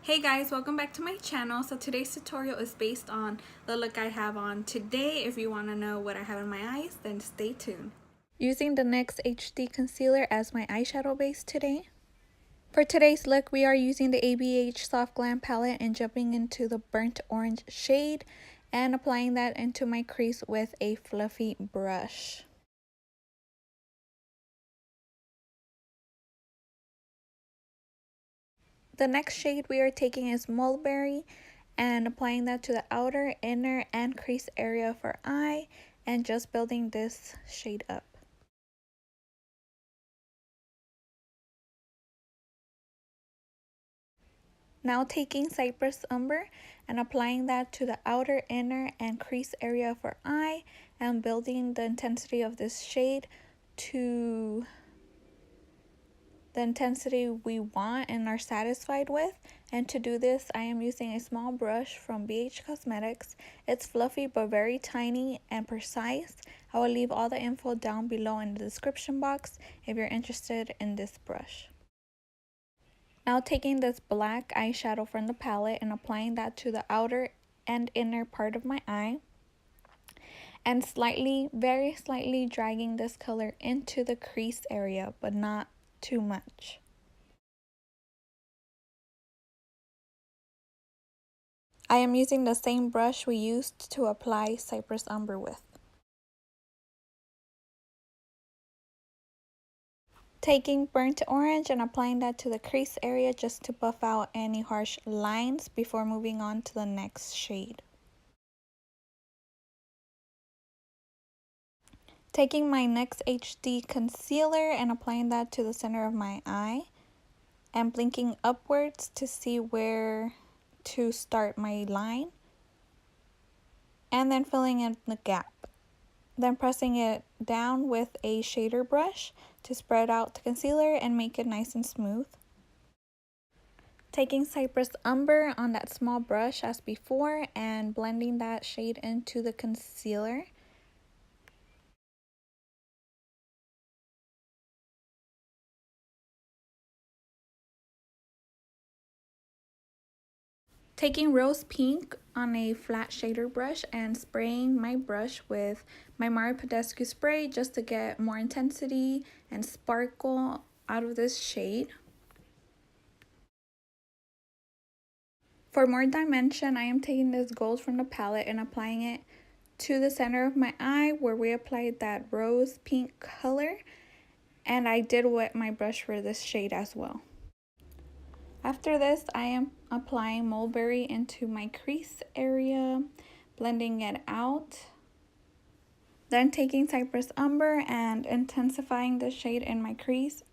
Hey guys, welcome back to my channel. So today's tutorial is based on the look I have on today. If you want to know what I have in my eyes, then stay tuned. Using the NYX HD Concealer as my eyeshadow base today. For today's look, we are using the ABH Soft Glam palette and jumping into the burnt orange shade and applying that into my crease with a fluffy brush. The next shade we are taking is Mulberry and applying that to the outer, inner, and crease area for eye and just building this shade up. Now taking Cypress Umber and applying that to the outer, inner, and crease area for eye and building the intensity of this shade to the intensity we want and are satisfied with. And to do this, I am using a small brush from E.L.F. It's fluffy but very tiny and precise. I will leave all the info down below in the description box if you're interested in this brush. Now taking this black eyeshadow from the palette and applying that to the outer and inner part of my eye. And very slightly dragging this color into the crease area, but not too much. I am using the same brush we used to apply Cypress Umber with. Taking burnt orange and applying that to the crease area just to buff out any harsh lines before moving on to the next shade. Taking my NYX HD Concealer and applying that to the center of my eye and blinking upwards to see where to start my line and then filling in the gap. Then pressing it down with a shader brush to spread out the concealer and make it nice and smooth. Taking Cypress Umber on that small brush as before and blending that shade into the concealer. Taking Rose Pink on a flat shader brush and spraying my brush with my Badescu spray just to get more intensity and sparkle out of this shade. For more dimension, I am taking this gold from the palette and applying it to the center of my eye where we applied that rose pink color, and I did wet my brush for this shade as well. After this, I am applying Mulberry into my crease area, blending it out. Then taking Cypress Umber and intensifying the shade in my crease,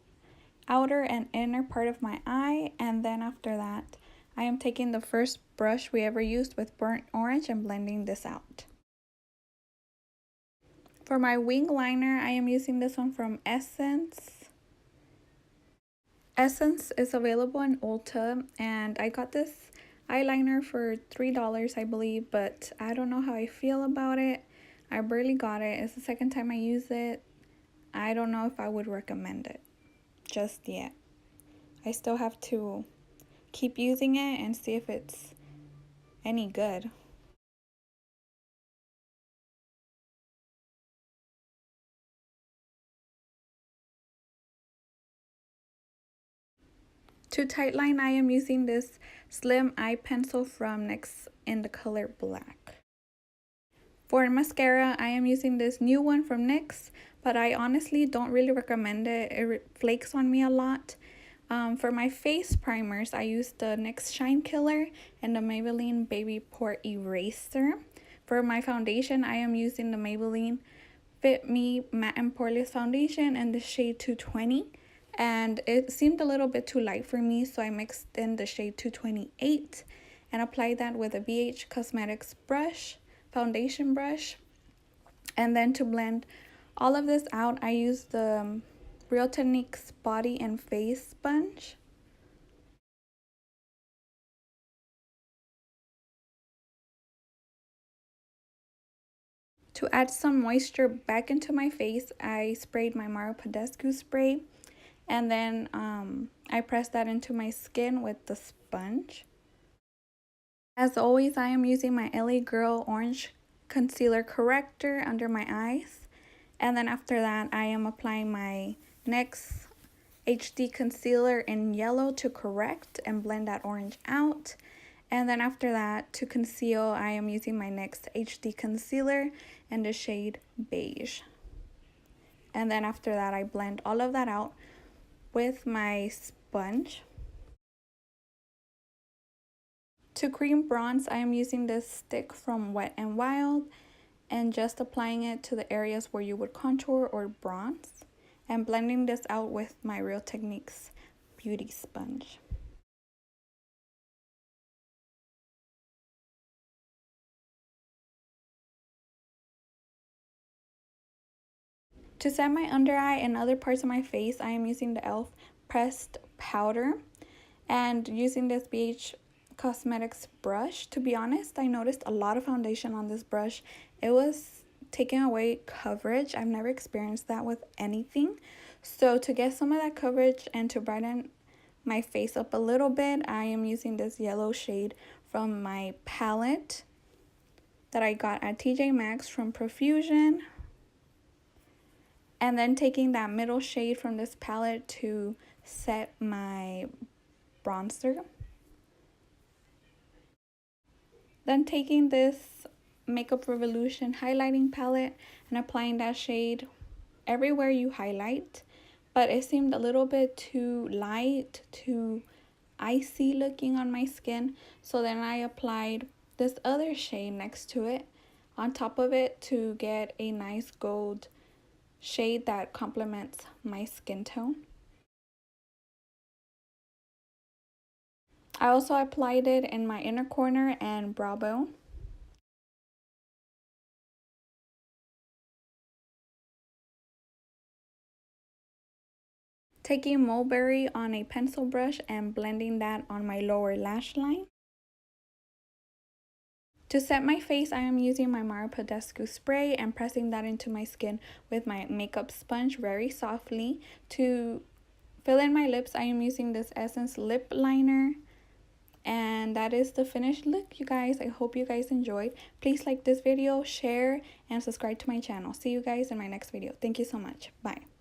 outer and inner part of my eye. And then after that, I am taking the first brush we ever used with burnt orange and blending this out. For my wing liner, I am using this one from Essence. Essence is available in Ulta, and I got this eyeliner for $3, I believe, but I don't know how I feel about it. I barely got it. It's the second time I use it. I don't know if I would recommend it just yet. I still have to keep using it and see if it's any good. To tightline, I am using this slim eye pencil from NYX in the color black. For mascara, I am using this new one from NYX, but I honestly don't really recommend it. It flakes on me a lot. For my face primers, I use the NYX Shine Killer and the Maybelline Baby Pore Eraser. For my foundation, I am using the Maybelline Fit Me Matte and Poreless Foundation in the shade 220. And it seemed a little bit too light for me, so I mixed in the shade 228 and applied that with a E.L.F. foundation brush. And then to blend all of this out, I used the Real Techniques body and face sponge. To add some moisture back into my face, I sprayed my Badescu spray. And then I pressed that into my skin with the sponge. As always, I am using my LA Girl Orange Concealer Corrector under my eyes. And then after that, I am applying my NYX HD Concealer in Yellow to correct and blend that orange out. And then after that, to conceal, I am using my NYX HD Concealer in the shade Beige. And then after that, I blend all of that out with my sponge. To cream bronze, I am using this stick from Wetnwild and just applying it to the areas where you would contour or bronze and blending this out with my Real Techniques beauty sponge. To set my under eye and other parts of my face, I am using the E.L.F pressed powder and using this A.B.H. brush. To be honest, I noticed a lot of foundation on this brush. It was taking away coverage. I've never experienced that with anything. So to get some of that coverage and to brighten my face up a little bit, I am using this yellow shade from my palette that I got at TjMaxx from Profusion. And then taking that middle shade from this palette to set my bronzer. Then taking this Makeup Revolution highlighting palette and applying that shade everywhere you highlight. But it seemed a little bit too light, too icy looking on my skin. So then I applied this other shade next to it on top of it to get a nice gold shade that complements my skin tone. I also applied it in my inner corner and brow bone. Taking Mulberry on a pencil brush and blending that on my lower lash line. To set my face, I am using my Badescu spray and pressing that into my skin with my makeup sponge very softly. To fill in my lips, I am using this Essence lip liner. And that is the finished look, you guys. I hope you guys enjoyed. Please like this video, share, and subscribe to my channel. See you guys in my next video. Thank you so much. Bye.